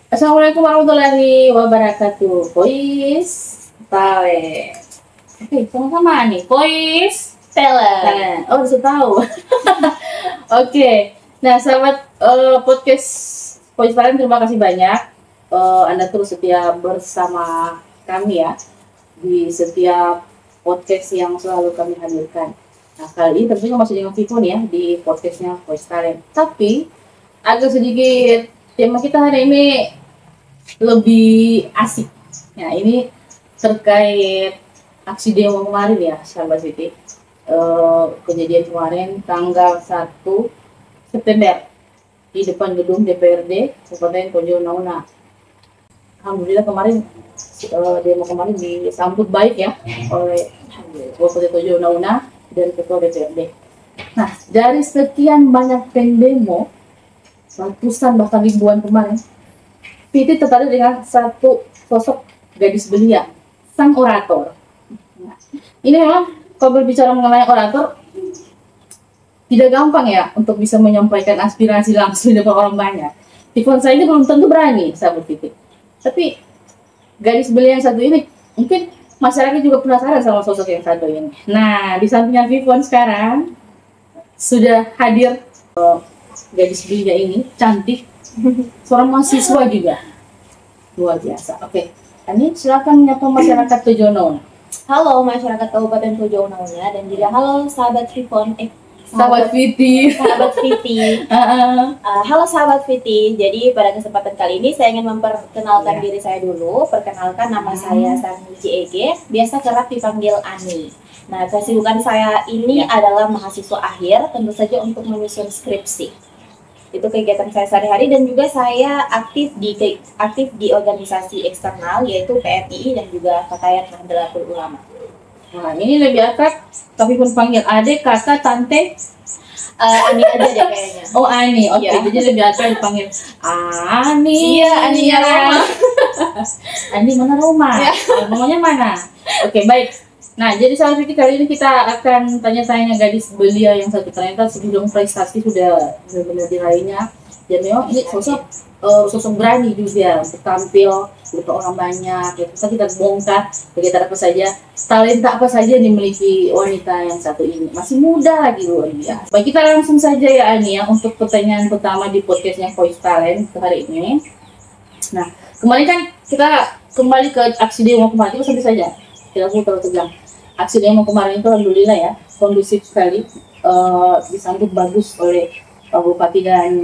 Assalamualaikum warahmatullahi wabarakatuh. Voice Talent. Oke, sama-sama nih. Voice Talent. Oh, bisa tahu. Oke. Nah, sahabat podcast Voice Talent, terima kasih banyak. Anda terus setia bersama kami ya di setiap podcast yang selalu kami hadirkan. Nah, kali ini tentunya masih dengan Vivon ya di podcastnya Voice Talent. Tapi agak sedikit tema kita hari ini lebih asik. Nah, ini terkait aksi demo kemarin ya, sahabat Siti. Kejadian kemarin tanggal 1 September di depan gedung DPRD Kabupaten Tojo Unauna. Alhamdulillah kemarin demo kemarin disambut baik ya oleh Bupati Tojo Unauna dan Ketua DPRD. Nah, dari sekian banyak pendemo, ratusan bahkan ribuan kemarin, Viti tertarik dengan satu sosok gadis belia, sang orator. Nah, ini memang kalau berbicara mengenai orator, tidak gampang ya untuk bisa menyampaikan aspirasi langsung di depan orang banyak. Vivon saya ini belum tentu berani, sahabat Viti. Tapi gadis belia yang satu ini, mungkin masyarakat juga penasaran sama sosok yang satu ini. Nah, di sampingnya Vivon sekarang sudah hadir gadis belia ini, cantik, seorang mahasiswa juga, luar biasa. Oke, ini silakan menyapa masyarakat Tojo Unauna. Halo masyarakat Kabupaten Tojo Unauna dan juga halo sahabat Vivon, sahabat Viti. Sahabat Viti. Halo sahabat Viti. Jadi pada kesempatan kali ini saya ingin memperkenalkan diri saya dulu. Perkenalkan, nama saya Sani JEG, biasa kerap dipanggil Ani. Nah, kesibukan saya ini adalah mahasiswa akhir, tentu saja untuk menyusun skripsi. Itu kegiatan saya sehari-hari, dan juga saya aktif di organisasi eksternal yaitu PMII dan juga Fatayat Nahdlatul Ulama. Nah, ini lebih akrab tapi pun panggil adik, kakak, tante. Ani aja deh kayaknya. Oh, Ani. Oke, jadi lebih akrab dipanggil Ani. Iya, Ani ya Roma. Ani mana Roma? Namanya mana? Oke, baik. Nah, jadi sahabat Viti, kali ini kita akan tanya-tanya gadis belia yang satu. Ternyata sebelum prestasi sudah benar-benar diraihnya. Dan memang ini sosok berani juga untuk tampil untuk orang banyak. Ya, kita bongkar kegiatan apa saja, talenta apa saja yang dimiliki wanita yang satu ini. Masih muda lagi, luar biasa. Baik, kita langsung saja ya Ani ya untuk pertanyaan pertama di podcastnya Voice Talent hari ini. Nah, kemarin kan kita kembali ke aksi demo kemarin, itu sampai saja kita putar tegang. Aksi demo kemarin itu alhamdulillah ya kondusif sekali, disambut bagus oleh Pak Bupati dan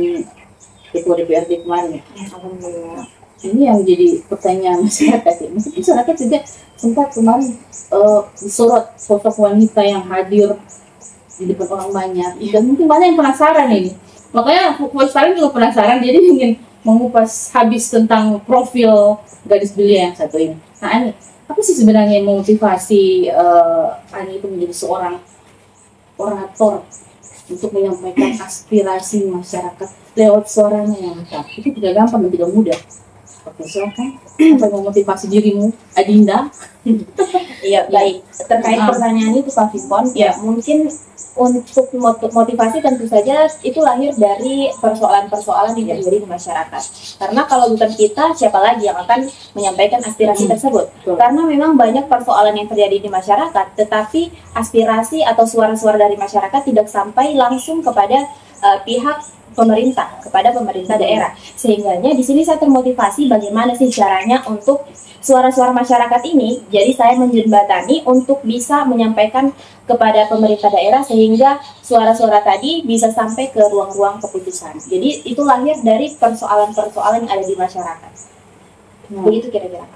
Ketua DPRD kemarin. Alhamdulillah. Ini yang jadi pertanyaan masyarakat ya. Masyarakat juga sempat kemarin disorot sosok wanita yang hadir di depan orang banyak, dan mungkin banyak yang penasaran ini. Makanya Voice Talent juga penasaran, jadi ingin mengupas habis tentang profil gadis belia yang satu ini. Nah, Ani, apa sih sebenarnya yang memotivasi Ani itu menjadi seorang orator untuk menyampaikan aspirasi masyarakat lewat suaranya yang lengkap? Itu tidak gampang dan tidak mudah. Oke, silakan. Apa yang memotivasi dirimu, Adinda? Iya, baik. Terkait pertanyaan itu Pak Vivon, ya mungkin untuk motivasi tentu saja itu lahir dari persoalan-persoalan yang terjadi di masyarakat. Karena kalau bukan kita, siapa lagi yang akan menyampaikan aspirasi tersebut? Karena memang banyak persoalan yang terjadi di masyarakat, tetapi aspirasi atau suara-suara dari masyarakat tidak sampai langsung kepada pihak pemerintah, kepada pemerintah daerah. Sehingganya di sini saya termotivasi bagaimana sih caranya untuk suara-suara masyarakat ini. Jadi saya menjembatani untuk bisa menyampaikan kepada pemerintah daerah sehingga suara-suara tadi bisa sampai ke ruang-ruang keputusan. Jadi itu lahir dari persoalan-persoalan yang ada di masyarakat. Begitu kira-kira.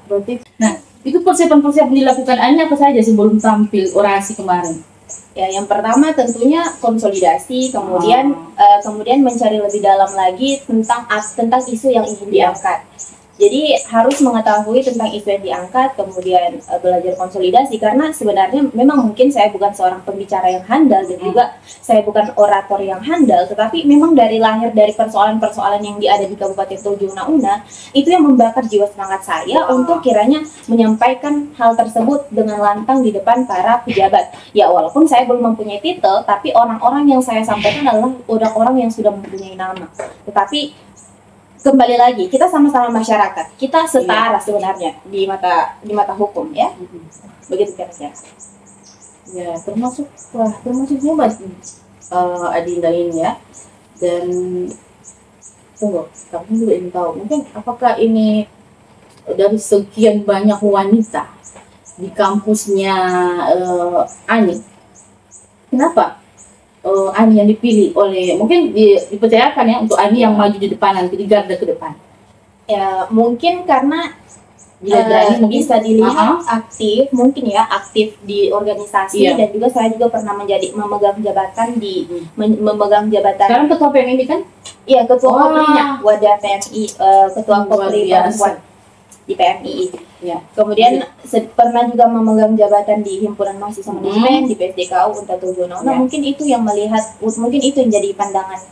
Nah, itu persiapan-persiapan dilakukan Ani apa saja sebelum tampil orasi kemarin? Ya, yang pertama tentunya konsolidasi, kemudian mencari lebih dalam lagi tentang isu yang ingin diangkat. Jadi harus mengetahui tentang isu yang diangkat, kemudian belajar konsolidasi, karena sebenarnya memang mungkin saya bukan seorang pembicara yang handal dan juga saya bukan orator yang handal, tetapi memang dari lahir dari persoalan-persoalan yang ada di Kabupaten Tojo Unauna itu yang membakar jiwa semangat saya untuk kiranya menyampaikan hal tersebut dengan lantang di depan para pejabat. Ya walaupun saya belum mempunyai titel, tapi orang-orang yang saya sampaikan adalah orang-orang yang sudah mempunyai nama. Tetapi kembali lagi kita sama-sama masyarakat, kita setara sebenarnya di mata hukum ya. Begitu kira-kira. Ya, termasuk juga Adinda ini ya. Dan tunggu, kamu juga ingin tahu mungkin apakah ini dari sekian banyak wanita di kampusnya Ani, kenapa Ani yang dipilih oleh, mungkin dipercayakan ya untuk Ani yang maju di depan nanti, di garda ke depan? Ya mungkin karena bisa dilihat aktif, mungkin ya aktif di organisasi, dan juga saya juga pernah memegang jabatan memegang jabatan. Sekarang ketua PMI kan? Iya, ketua Kopri-nya, wadah PMI, ketua Kopri perempuan di PMI. Ya. Kemudian pernah juga memegang jabatan di himpunan mahasiswa manajemen di PSDKU Unta Tujuh. Mungkin itu yang mungkin itu yang jadi pandangan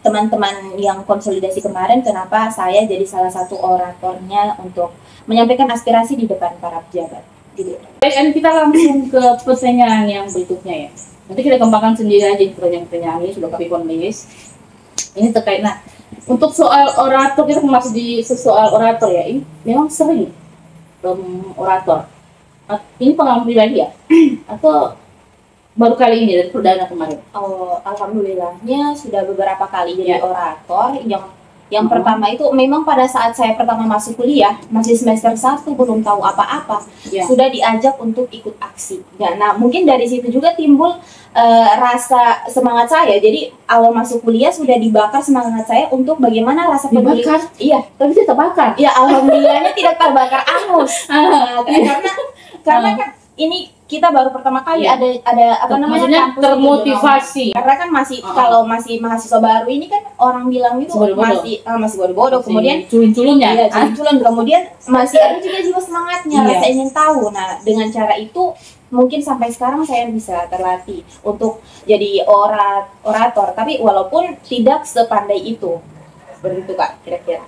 teman-teman yang konsolidasi kemarin, kenapa saya jadi salah satu oratornya untuk menyampaikan aspirasi di depan para pejabat. Gitu. Baik, kita langsung ke pertanyaan yang berikutnya ya. Nanti kita kembangkan sendiri aja pertanyaan-pertanyaan ini, sudah kami list. Ini terkait, nah, untuk soal orator, kita masuk di soal orator ya. Ini memang sering orator. Ini pengalaman pribadi ya? Atau baru kali ini dari perdana kemarin? Oh, alhamdulillahnya sudah beberapa kali jadi orator. Yang pertama itu memang pada saat saya pertama masuk kuliah, masih semester 1, belum tahu apa-apa, sudah diajak untuk ikut aksi. Nah, mungkin dari situ juga timbul rasa semangat saya. Jadi awal masuk kuliah sudah dibakar semangat saya untuk bagaimana rasa peduli. Iya, tapi tidak terbakar. Ya, alhamdulillahnya tidak terbakar angus. Karena kan ini kita baru pertama kali ada apa namanya, kampus termotivasi. Karena kan masih kalau masih mahasiswa baru ini kan orang bilang itu masih bodoh-bodoh, kemudian culun-culunnya. Iya, culun-culun, kemudian masih ada juga jiwa semangatnya, rasa ingin tahu. Nah, dengan cara itu mungkin sampai sekarang saya bisa terlatih untuk jadi orator, tapi walaupun tidak sepandai itu. Begitu Kak, kira-kira.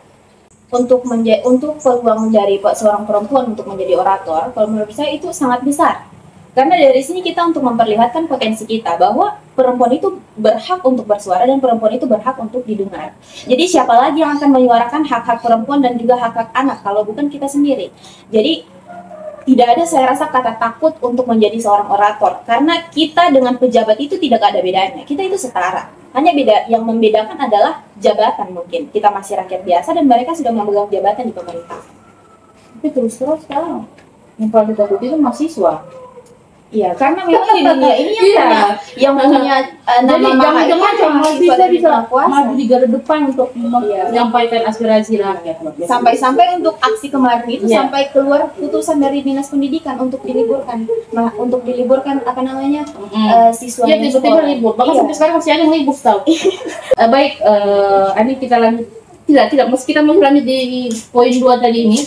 Untuk peluang menjadi seorang perempuan untuk menjadi orator, kalau menurut saya itu sangat besar. Karena dari sini kita untuk memperlihatkan potensi kita bahwa perempuan itu berhak untuk bersuara dan perempuan itu berhak untuk didengar. Jadi siapa lagi yang akan menyuarakan hak-hak perempuan dan juga hak-hak anak kalau bukan kita sendiri. Jadi tidak ada saya rasa kata takut untuk menjadi seorang orator, karena kita dengan pejabat itu tidak ada bedanya. Kita itu setara. Hanya yang membedakan adalah jabatan mungkin. Kita masih rakyat biasa dan mereka sudah memegang jabatan di pemerintah. Tapi terus sekarang yang paling ditakuti itu mahasiswa. Iya, karena memang di dunia ini yang punya nama mahal bisa maju di garda depan untuk menyampaikan aspirasi rakyat. Sampai-sampai untuk aksi kemarin itu sampai keluar putusan dari Dinas Pendidikan untuk diliburkan. Nah, untuk diliburkan apa namanya? Siswanya. Iya, tiba-tiba libur. Bahkan sampai sekarang masih ada yang libur tahu. Baik, ini kita lanjut. Tidak, kita masih lanjut di poin 2 tadi ini.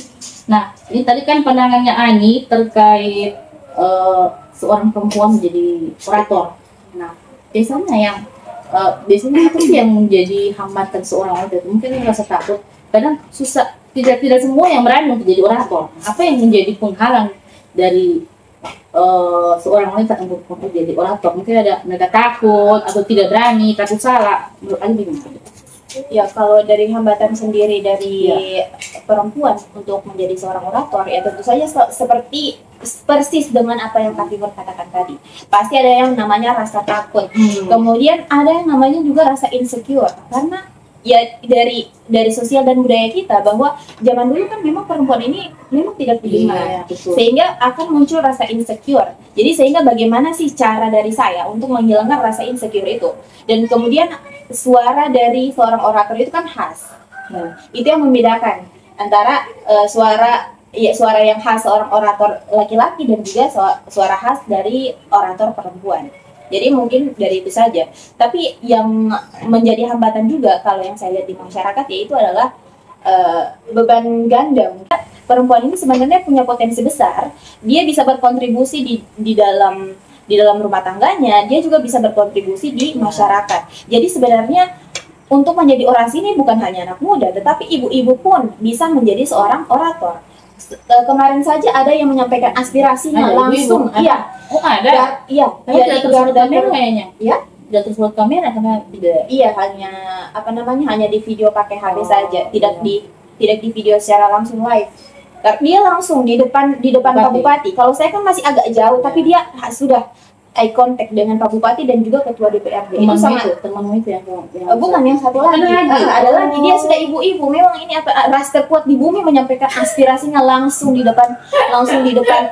Nah, ini tadi kan pandangannya Ani terkait seorang perempuan menjadi orator. Nah, biasanya apa sih yang menjadi hambatan seorang orator? Mungkin rasa takut. Kadang susah. Tidak semua yang berani untuk jadi orator. Apa yang menjadi penghalang dari seorang wanita untuk jadi orator? Mungkin ada mereka takut atau tidak berani, takut salah. Menurut Anda gimana? Ya, kalau dari hambatan sendiri dari perempuan untuk menjadi seorang orator, ya tentu saja seperti persis dengan apa yang Kak Fibor katakan tadi. Pasti ada yang namanya rasa takut. Kemudian ada yang namanya juga rasa insecure, karena ya dari sosial dan budaya kita bahwa zaman dulu kan memang perempuan ini memang tidak didengar, sehingga akan muncul rasa insecure. Jadi sehingga bagaimana sih cara dari saya untuk menghilangkan rasa insecure itu? Dan kemudian suara dari seorang orator itu kan khas. Itu yang membedakan antara suara yang khas seorang orator laki-laki dan juga suara khas dari orator perempuan. Jadi mungkin dari itu saja. Tapi yang menjadi hambatan juga kalau yang saya lihat di masyarakat yaitu adalah beban ganda. Perempuan ini sebenarnya punya potensi besar. Dia bisa berkontribusi di dalam rumah tangganya, dia juga bisa berkontribusi di masyarakat. Jadi sebenarnya untuk menjadi orasi ini bukan hanya anak muda, tetapi ibu-ibu pun bisa menjadi seorang orator. Kemarin saja ada yang menyampaikan aspirasinya langsung. Iya. Oh, ada. Iya. Dari garda kayaknya. Ya. tidak terus buat kamera karena tidak. Iya, hanya apa namanya, hanya di video pakai HP saja, tidak di video secara langsung live. Karena dia langsung di depan Pak Bupati. Kalau saya kan masih agak jauh, tapi dia sudah eye contact dengan Pak Bupati dan juga Ketua DPRD. Itu sangat temanmu itu yang bukan yang satu lagi. Ada lagi, dia sudah ibu-ibu. Memang ini ras terkuat di bumi menyampaikan aspirasinya langsung di depan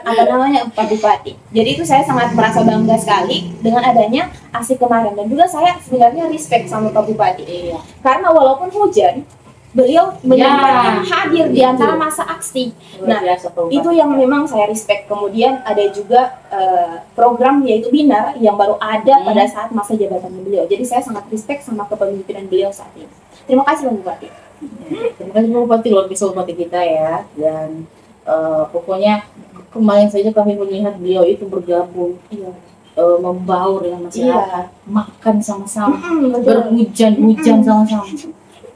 apa namanya Pak Bupati. Jadi itu saya sangat merasa bangga sekali dengan adanya aksi kemarin, dan juga saya sebenarnya respect sama Pak Bupati. Iya. Karena walaupun hujan, beliau menyempatkan hadir di antara masa aksi. Nah, itu yang memang saya respect. Kemudian ada juga program yaitu Binar yang baru ada pada saat masa jabatan beliau. Jadi saya sangat respect sama kepemimpinan beliau saat ini. Terima kasih Pak Bupati. Terima kasih Pak Bupati, luar biasa Bupati kita ya. Dan pokoknya kemarin saja kami melihat beliau itu bergabung, membaur dengan masyarakat, makan sama-sama, berhujan-hujan sama-sama.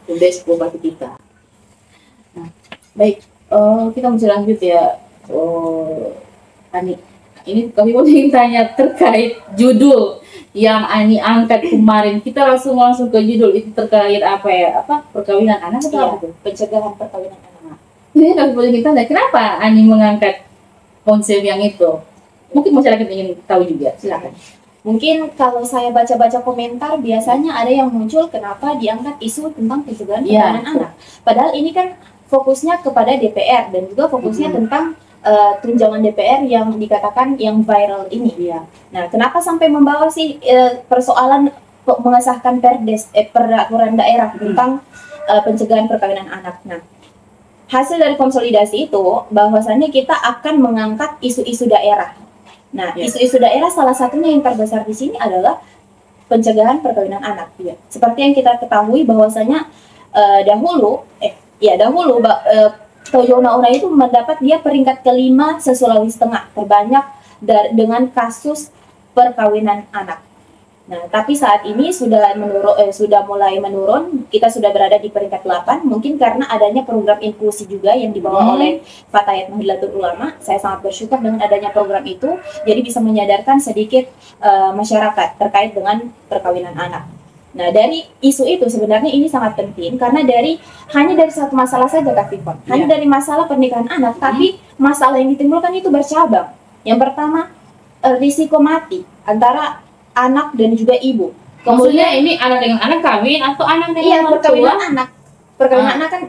Best Bupati kita. Nah, baik, kita masih lanjut ya, Ani. Ini kami mau tanya terkait judul yang Ani angkat kemarin. Kita langsung ke judul itu terkait apa ya? Apa perkawinan anak atau apa tuh? Pencegahan perkawinan anak. Ini kami boleh kita tanya kenapa Ani mengangkat konsep yang itu? Mungkin masyarakat ingin tahu juga. Silakan. Mungkin kalau saya baca-baca komentar, biasanya ada yang muncul kenapa diangkat isu tentang pencegahan perkawinan anak. Padahal ini kan fokusnya kepada DPR dan juga fokusnya tentang tunjangan DPR yang dikatakan yang viral ini. Nah, kenapa sampai membawa sih persoalan mengesahkan peraturan daerah tentang pencegahan perkawinan anak. Nah, hasil dari konsolidasi itu bahwasannya kita akan mengangkat isu-isu daerah. Nah, isu-isu daerah salah satunya yang terbesar di sini adalah pencegahan perkawinan anak. Seperti yang kita ketahui bahwasanya dahulu Tojo Una itu mendapat dia peringkat kelima se-Sulawesi Tengah terbanyak dengan kasus perkawinan anak. Nah, tapi saat ini sudah mulai menurun. Kita sudah berada di peringkat 8, mungkin karena adanya program inklusi juga yang dibawa oleh Fatayat Nahdlatul Ulama. Saya sangat bersyukur dengan adanya program itu, jadi bisa menyadarkan sedikit masyarakat terkait dengan perkawinan anak. Nah, dari isu itu sebenarnya ini sangat penting karena hanya dari satu masalah saja Kak Fifon. Hanya dari masalah pernikahan anak, tapi masalah yang ditimbulkan itu bercabang. Yang pertama, risiko mati antara anak dan juga ibu. Kemudian ini anak dengan anak kawin atau anak dengan perkawinan anak. Perkawinan anak kan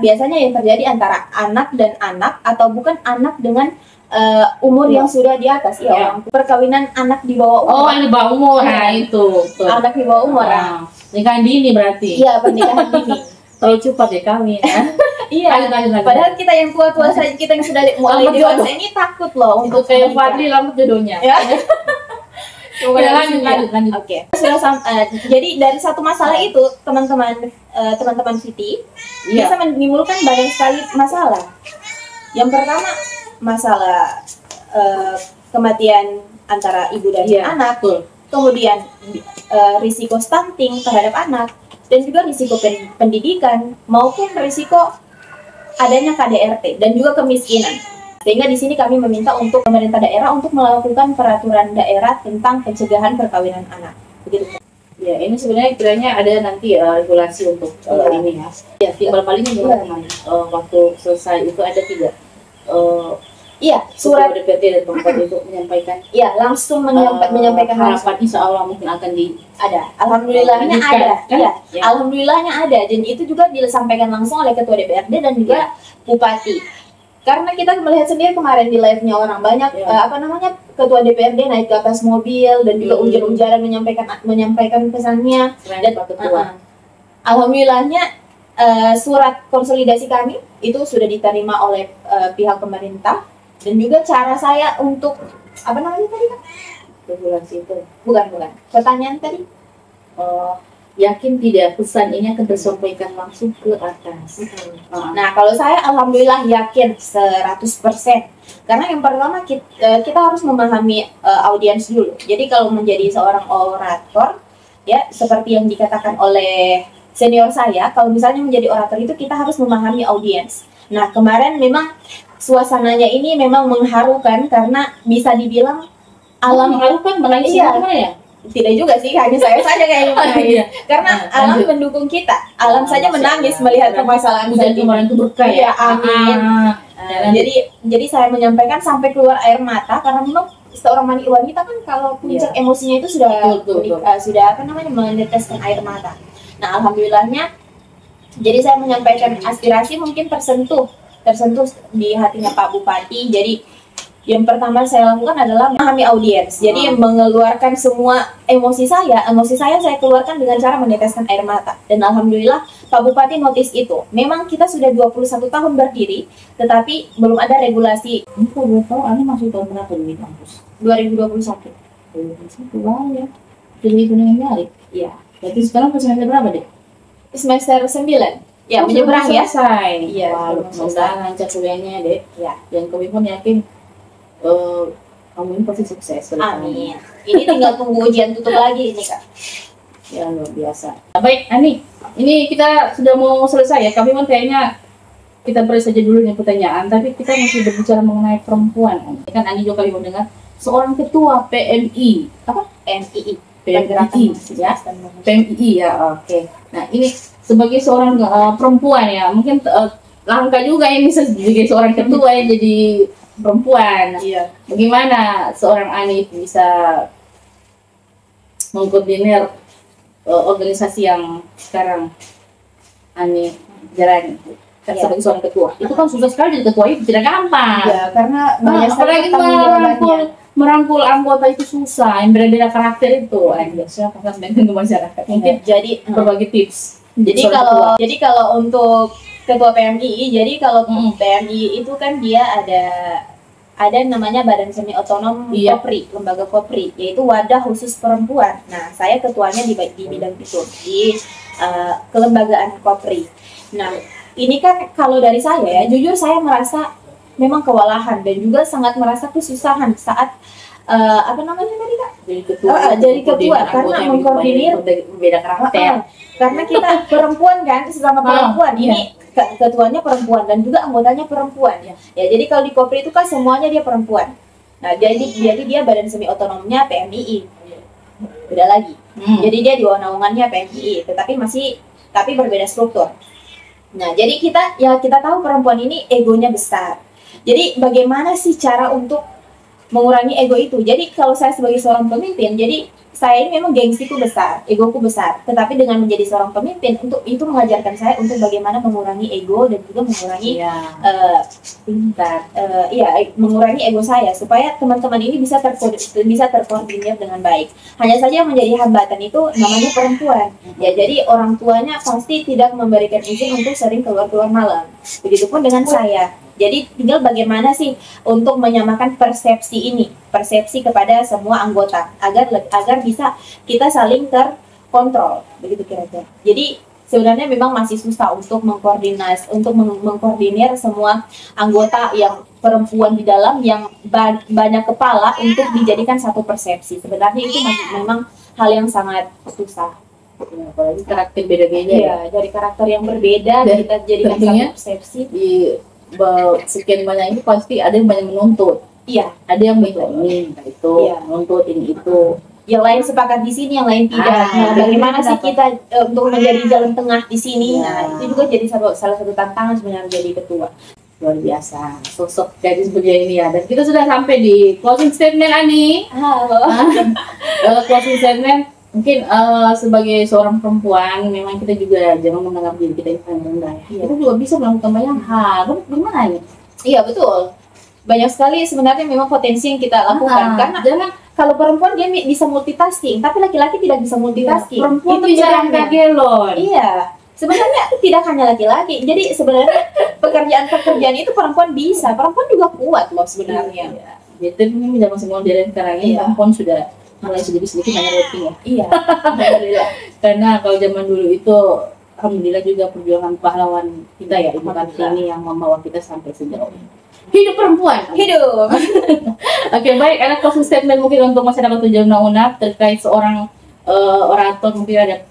biasanya yang terjadi antara anak dan anak atau bukan anak dengan umur yang sudah di atas. Perkawinan anak di bawah umur. Di bawah umur. Nah, itu. Betul. Anak di bawah umur. Nikahan dini berarti. Iya, pernikahan dini. Terlalu cepat ya kawin ya. Iya. Padahal kita yang tua-tua saja, kita yang sudah mulai dewasa ini takut loh untuk kayak Fadli lambat jodohnya. Ya. Lanjut. Oke. Jadi dari satu masalah itu teman-teman Siti bisa menimbulkan banyak sekali masalah. Yang pertama masalah kematian antara ibu dan anak, kemudian risiko stunting terhadap anak, dan juga risiko pendidikan maupun risiko adanya KDRT dan juga kemiskinan. Sehingga di sini kami meminta untuk pemerintah daerah untuk melakukan peraturan daerah tentang pencegahan perkawinan anak. Begitu. Ya, ini sebenarnya kiranya ada nanti regulasi untuk ini ya. Ya, tiap kali ini waktu selesai itu ada tidak? Surat DPRD dan Bupati itu menyampaikan. Iya, langsung menyampaikan harapan insya Allah mungkin akan ada. Alhamdulillahnya ada. Kan? Alhamdulillahnya ada. Dan itu juga disampaikan langsung oleh Ketua DPRD dan juga Bupati. Karena kita melihat sendiri kemarin di live-nya orang banyak Ketua DPRD naik ke atas mobil dan juga ujar-ujaran menyampaikan pesannya. Dan alhamdulillahnya surat konsolidasi kami itu sudah diterima oleh pihak pemerintah, dan juga cara saya untuk tadi Kak? Regulasi itu. Bukan. Pertanyaan tadi. Yakin tidak pesan ini akan tersampaikan langsung ke atas? Nah, kalau saya alhamdulillah yakin 100%. Karena yang pertama kita harus memahami audiens dulu. Jadi kalau menjadi seorang orator, ya seperti yang dikatakan oleh senior saya, kalau misalnya menjadi orator itu kita harus memahami audiens. Nah, kemarin memang suasananya ini memang mengharukan karena bisa dibilang mengharukan menangis ya? tidak juga sih, hanya saya saja kayaknya menangis. Karena alam mendukung kita, alam saja menangis melihat permasalahan hujan kemarin itu berkah ya. Amin. Jadi saya menyampaikan sampai keluar air mata karena memang seorang wanita kan kalau puncak emosinya itu sudah sudah apa namanya meneteskan air mata. Nah, alhamdulillahnya jadi saya menyampaikan aspirasi mungkin tersentuh di hatinya Pak Bupati. Jadi yang pertama saya lakukan adalah memahami audiens. Jadi mengeluarkan semua emosi saya keluarkan dengan cara meneteskan air mata. Dan alhamdulillah Pak Bupati notice itu. Memang kita sudah 21 tahun berdiri, tetapi belum ada regulasi. Ini kok gue tahu, Ani masih tahun berapa di kampus? 2021. 2021, wow ya. Jadi hitungan nyari. Iya. Berarti sekarang semester berapa deh? Semester 9. Ya, menyeberang ya. Selesai. Iya, wah, semoga lancar kuliahnya deh. Ya. Dan kami pun yakin kamu ini pasti sukses. Amin. Ini tinggal tunggu ujian tutup lagi ini Kak. Ya luar biasa. Nah, baik, Ani, ini kita sudah mau selesai ya. Kami pun kayaknya kita beri saja dulu nih pertanyaan, tapi kita masih berbicara mengenai perempuan. Ani. Kan Ani juga kami mendengar seorang ketua PMI, apa? PMII. PMII, ya. PMII ya, oke. Nah ini sebagai seorang perempuan ya, mungkin langka juga ini sebagai seorang ketua yang jadi perempuan. Iya. Bagaimana seorang Ani bisa mengkoordinir organisasi yang sekarang Ani jalani? Kan sebagai seorang ketua, itu kan susah sekali jadi ketua, itu tidak gampang. Ya, karena banyak apalagi merangkul anggota itu susah, yang berbeda karakter itu. Siapa kan dengan masyarakat? Mungkin jadi berbagi tips. Jadi kalau untuk ketua PMI, jadi kalau PMI itu kan dia ada namanya Badan Semi Otonom Kopri, lembaga Kopri, yaitu wadah khusus perempuan. Nah, saya ketuanya di bidang itu, di kelembagaan Kopri. Nah, ini kan kalau dari saya ya, jujur saya merasa memang kewalahan dan juga sangat merasa kesusahan saat apa namanya tadi Kak? Jadi ketua karena mengkoordinir beda karakter. Karena kita perempuan kan, sesama perempuan. Ini ketuanya perempuan dan juga anggotanya perempuan. Ya, jadi kalau di Kopri itu kan semuanya dia perempuan. Nah, jadi dia badan semi otonomnya PMII. Beda lagi. Jadi dia di naungannya PMII, tapi berbeda struktur. Nah, jadi kita tahu perempuan ini egonya besar. Jadi bagaimana sih cara untuk mengurangi ego itu? Jadi kalau saya sebagai seorang pemimpin, jadi saya ini memang gengsiku besar, egoku besar. Tetapi dengan menjadi seorang pemimpin, untuk itu mengajarkan saya untuk bagaimana mengurangi ego dan juga mengurangi mengurangi ego saya supaya teman-teman ini bisa terkoordinir dengan baik. Hanya saja yang menjadi hambatan itu namanya perempuan. Ya, jadi orang tuanya pasti tidak memberikan izin untuk sering keluar malam. Begitupun dengan saya. Jadi tinggal bagaimana sih untuk menyamakan persepsi kepada semua anggota agar bisa kita saling terkontrol, begitu kira-kira. Jadi sebenarnya memang masih susah untuk mengkoordinir semua anggota yang perempuan di dalam yang banyak kepala untuk dijadikan satu persepsi. Sebenarnya itu memang hal yang sangat susah. Apalagi karakter beda-beda ya. Dari karakter yang berbeda kita jadikan satu persepsi. Sekian banyak ini pasti ada yang banyak menuntut. Iya. Ada yang ini itu, menuntut ini itu. Yang lain sepakat di sini, yang lain tidak. Nah, bagaimana sih kita untuk menjadi jalan tengah di sini? Nah, itu juga jadi salah satu tantangan sebenarnya menjadi ketua. Luar biasa, sosok gadis belia ini ya. Dan kita sudah sampai di closing statement Ani. Halo. Closing statement. Mungkin sebagai seorang perempuan memang kita juga jangan menganggap diri kita yang rendah ya. Kita juga bisa melakukan banyak hal. Gimana ini? Iya betul. Banyak sekali sebenarnya memang potensi yang kita lakukan. Karena kalau perempuan dia bisa multitasking, tapi laki-laki tidak bisa multitasking. Perempuan itu bisa angkat galon. Iya. Sebenarnya tidak hanya laki-laki. Jadi sebenarnya pekerjaan itu perempuan bisa. Perempuan juga kuat loh sebenarnya. Jadi ini masih modern sekarang ini perempuan sudah mulai sedikit banyak rating ya. Iya. Alhamdulillah. Karena kalau zaman dulu itu alhamdulillah juga perjuangan pahlawan kita ya Ibu Kartini yang membawa kita sampai sejauh ini. Hidup perempuan. Hidup. Oke, baik. Ada closing statement mungkin untuk masyarakat Tujuan Unak terkait seorang orator, mungkin ada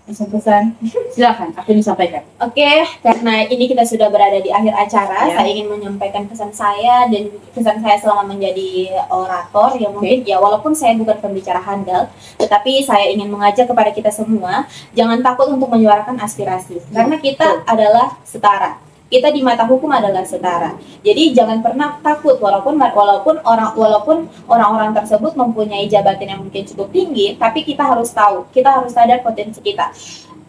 pesan-pesan, silakan aku disampaikan. Oke, karena ini kita sudah berada di akhir acara, Ya. saya ingin menyampaikan pesan saya dan pesan saya selama menjadi orator yang mungkin ya walaupun saya bukan pembicara handal, tetapi saya ingin mengajak kepada kita semua jangan takut untuk menyuarakan aspirasi karena kita adalah setara. Kita di mata hukum adalah setara. Jadi jangan pernah takut walaupun orang-orang tersebut mempunyai jabatan yang mungkin cukup tinggi, tapi kita harus tahu, kita harus sadar potensi kita.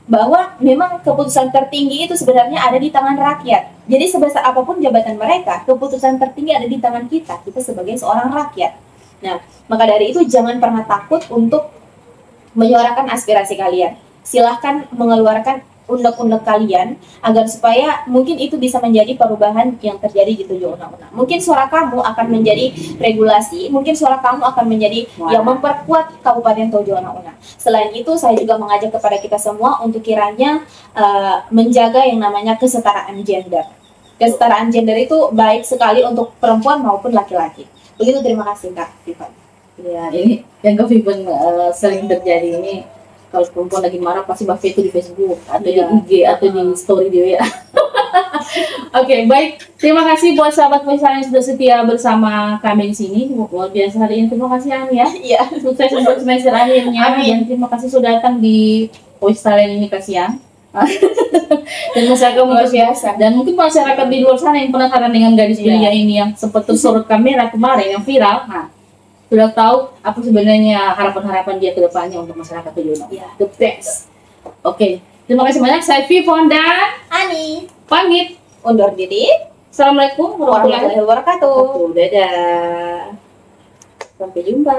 Bahwa memang keputusan tertinggi itu sebenarnya ada di tangan rakyat. Jadi sebesar apapun jabatan mereka, keputusan tertinggi ada di tangan kita sebagai seorang rakyat. Nah, maka dari itu jangan pernah takut untuk menyuarakan aspirasi kalian. Silahkan mengeluarkan undang-undang kalian agar supaya mungkin itu bisa menjadi perubahan yang terjadi di 7 undang-undang. Mungkin suara kamu akan menjadi regulasi, mungkin suara kamu akan menjadi yang memperkuat Kabupaten Tojo undang-undang. Selain itu, saya juga mengajak kepada kita semua untuk kiranya menjaga yang namanya kesetaraan gender. Kesetaraan gender itu baik sekali untuk perempuan maupun laki-laki. Begitu, terima kasih Kak Vivan. Ya, ini yang Kak Vivan sering terjadi ini. Kalau perempuan lagi marah pasti Mbak itu di Facebook atau di IG atau di story dia. Oke, baik. Terima kasih buat sahabat Voice yang sudah setia bersama kami di sini. Luar biasa hari ini. Terima kasih Ani ya. Iya. Sukses untuk semester akhirnya. Dan terima kasih sudah datang di Voice Talent ini kasihan. Dan masyarakat luar biasa. Dan mungkin masyarakat di luar sana yang penasaran dengan gadis belia ini yang sempat tersorot kamera kemarin yang viral. Nah, sudah tahu apa sebenarnya harapan-harapan dia ke depannya untuk masyarakat Tojo. The best. Oke, terima kasih banyak. Saya Vivon dan Ani pamit undur diri. Assalamualaikum warahmatullahi Warahmatullahi wabarakatuh. wabarakatuh. Dadah. Sampai jumpa.